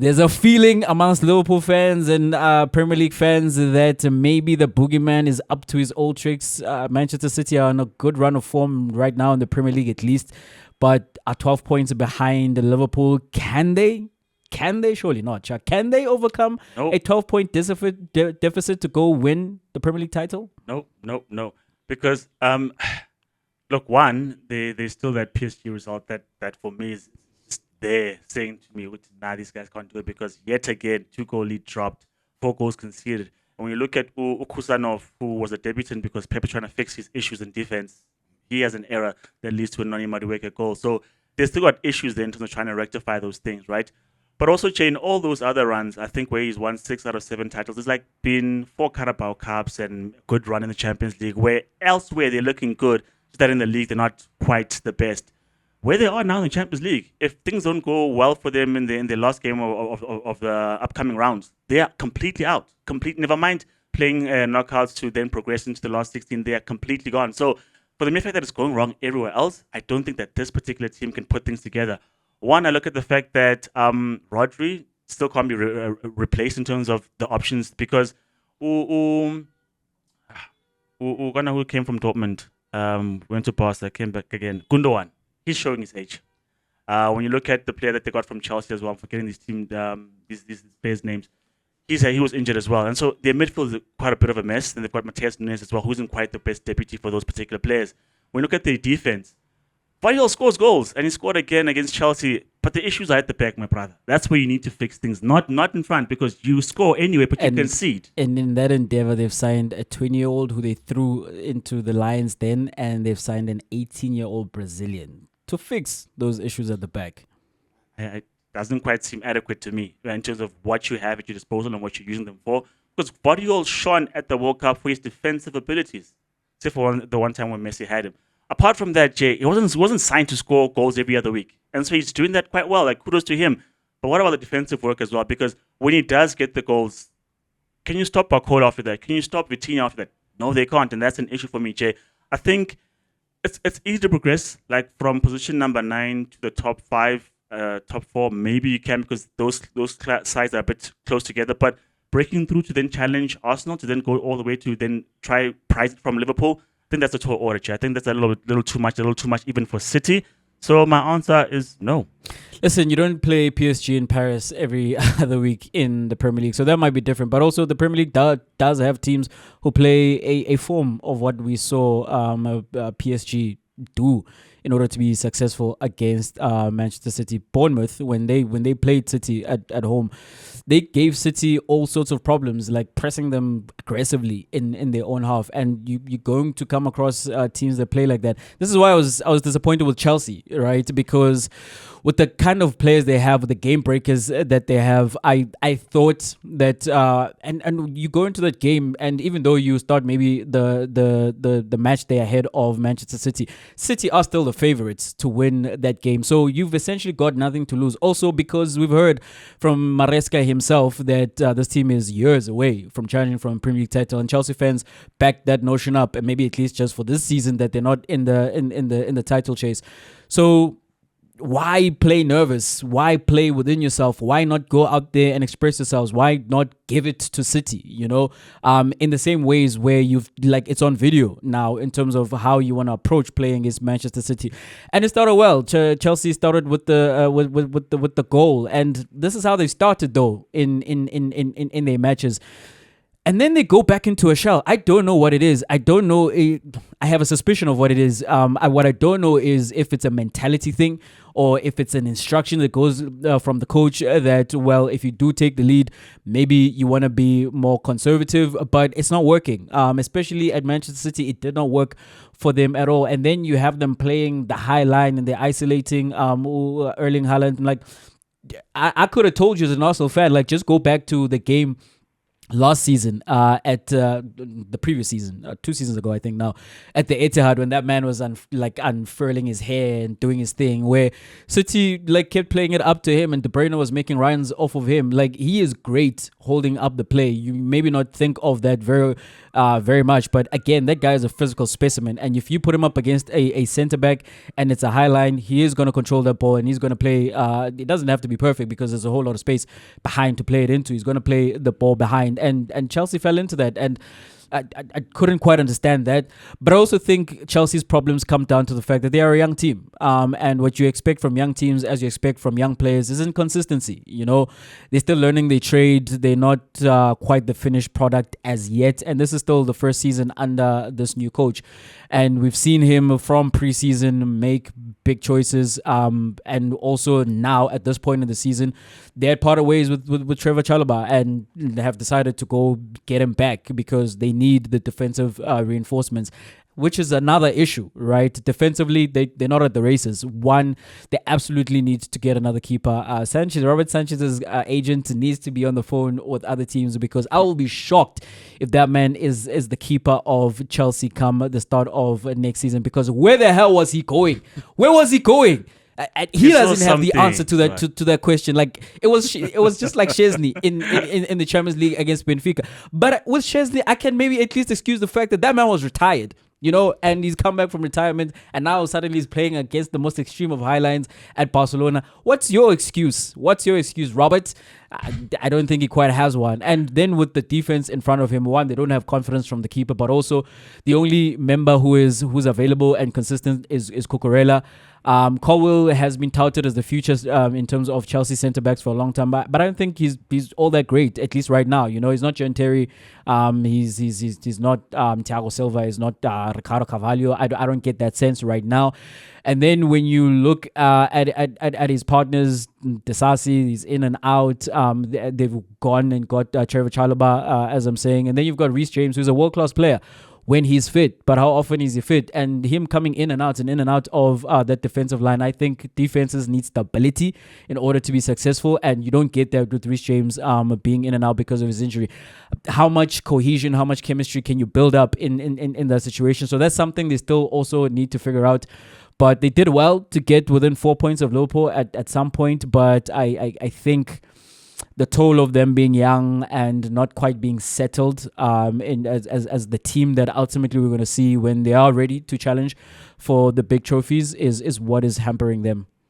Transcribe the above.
There's a feeling amongst Liverpool fans and Premier League fans that maybe the boogeyman is up to his old tricks. Manchester City are on a good run of form right now in the Premier League at least, but are 12 points behind Liverpool. Can they? Can they? Surely not, Chuck. Can they overcome a 12-point deficit to go win the Premier League title? No. Because, look, one, there's still that PSG result that for me is there saying to me, these guys can't do it because yet again, 2-goal lead dropped, 4 goals conceded. And when you look at Kusanov, who was a debutant because Pep trying to fix his issues in defense, he has an error that leads to a Noni Madueke goal. So they still got issues there in terms of trying to rectify those things, right? But also, Jay, in all those other runs, I think where he's won 6 out of 7 titles, it's like been 4 Carabao Cups and a good run in the Champions League, where elsewhere they're looking good, just that in the league they're not quite the best. Where they are now in the Champions League, if things don't go well for them in the last game of the upcoming rounds, they are completely out. Never mind playing knockouts to then progress into the last 16, they are completely gone. So for the mere fact that it's going wrong everywhere else, I don't think that this particular team can put things together. One, I look at the fact that Rodri still can't be replaced in terms of the options because who came from Dortmund, went to Barca, came back again, Gundogan. He's showing his age. When you look at the player that they got from Chelsea as well, I'm forgetting these players' names. He was injured as well. And so their midfield is quite a bit of a mess. And they've got Matheus Nunes as well, who isn't quite the best deputy for those particular players. When you look at their defense, Vardiol scores goals, and he scored again against Chelsea. But the issues are at the back, my brother. That's where you need to fix things, not in front, because you score anyway, but you concede. And in that endeavor, they've signed a 20-year-old who they threw into the Lions den, and they've signed an 18-year-old Brazilian to fix those issues at the back. It doesn't quite seem adequate to me in terms of what you have at your disposal and what you're using them for. Because Vardiol shone at the World Cup for his defensive abilities, except for the one time when Messi had him. Apart from that, Jay, he wasn't signed to score goals every other week. And so he's doing that quite well. Like, kudos to him. But what about the defensive work as well? Because when he does get the goals, can you stop Barcola after that? Can you stop Vitinha after that? No, they can't. And that's an issue for me, Jay. I think it's easy to progress, like from position number 9 to the top 5, top 4. Maybe you can because those sides are a bit close together. But breaking through to then challenge Arsenal, to then go all the way to then try prize it from Liverpool, I think that's a tall order, Jay. I think that's a little too much even for City. So my answer is no. Listen, you don't play PSG in Paris every other week in the Premier League, so that might be different. But also, the Premier League does have teams who play a form of what we saw PSG do in order to be successful against Manchester City. Bournemouth, when they played City at home, they gave City all sorts of problems, like pressing them aggressively in their own half. And you're going to come across teams that play like that. This is why I was disappointed with Chelsea, right? Because with the kind of players they have, with the game breakers that they have, I thought that and you go into that game, and even though you start maybe the match day ahead of Manchester City, City are still the favorites to win that game. So you've essentially got nothing to lose. Also, because we've heard from Maresca himself that this team is years away from challenging for a Premier League title, and Chelsea fans back that notion up, and maybe at least just for this season that they're not in the title chase. So why play nervous? Why play within yourself? Why not go out there and express yourselves? Why not give it to City? You know, in the same ways where you've it's on video now in terms of how you want to approach playing against Manchester City, and it started well. Chelsea started with the goal, and this is how they started though in their matches. And then they go back into a shell. I don't know what it is. I don't know. I have a suspicion of what it is. What I don't know is if it's a mentality thing or if it's an instruction that goes from the coach that, well, if you do take the lead, maybe you want to be more conservative, but it's not working. Especially at Manchester City, it did not work for them at all. And then you have them playing the high line and they're isolating Erling Haaland. Like, I could have told you as an Arsenal fan, just go back to the game last season, at the previous season, 2 seasons ago, I think now, at the Etihad, when that man was unfurling his hair and doing his thing, where City like kept playing it up to him, and De Bruyne was making runs off of him. Like, he is great holding up the play. You maybe not think of that very much, but again, that guy is a physical specimen, and if you put him up against a centre back and it's a high line, he is going to control that ball, and he's going to play. It doesn't have to be perfect because there's a whole lot of space behind to play it into. He's going to play the ball behind, and Chelsea fell into that, and I couldn't quite understand that. But I also think Chelsea's problems come down to the fact that they are a young team. And what you expect from young teams, as you expect from young players, is inconsistency. You know, they're still learning their trade. They're not quite the finished product as yet. And this is still the first season under this new coach. And we've seen him from preseason make big choices. And also now at this point in the season, they had parted ways with Trevor Chalobah, and they have decided to go get him back because they need the defensive reinforcements, which is another issue, right? Defensively, they're not at the races. One, they absolutely need to get another keeper. Robert Sanchez's agent needs to be on the phone with other teams, because I will be shocked if that man is the keeper of Chelsea come the start of next season, because where the hell was he going? Where was he going? He doesn't have the answer to that to that question. Like, it was just like Szczesny in the Champions League against Benfica. But with Szczesny, I can maybe at least excuse the fact that man was retired, you know, and he's come back from retirement, and now suddenly he's playing against the most extreme of highlines at Barcelona. What's your excuse? Robert? I don't think he quite has one. And then with the defense in front of him, one, they don't have confidence from the keeper, but also the only member who's available and consistent is Cucurella. Colwill has been touted as the future in terms of Chelsea centre backs for a long time, but I don't think he's all that great, at least right now. You know, he's not John Terry, he's not Thiago Silva, he's not Ricardo Carvalho. I don't get that sense right now. And then when you look at his partners, Desasi, he's in and out. They've gone and got Trevor Chalobah, as I'm saying, and then you've got Reece James, who's a world class player when he's fit, but how often is he fit? And him coming in and out of that defensive line, I think defenses need stability in order to be successful, and you don't get that with Reece James being in and out because of his injury. How much cohesion, how much chemistry can you build up in that situation? So that's something they still also need to figure out. But they did well to get within 4 points of Liverpool at some point, but I think the toll of them being young and not quite being settled as the team that ultimately we're going to see when they are ready to challenge for the big trophies is what is hampering them.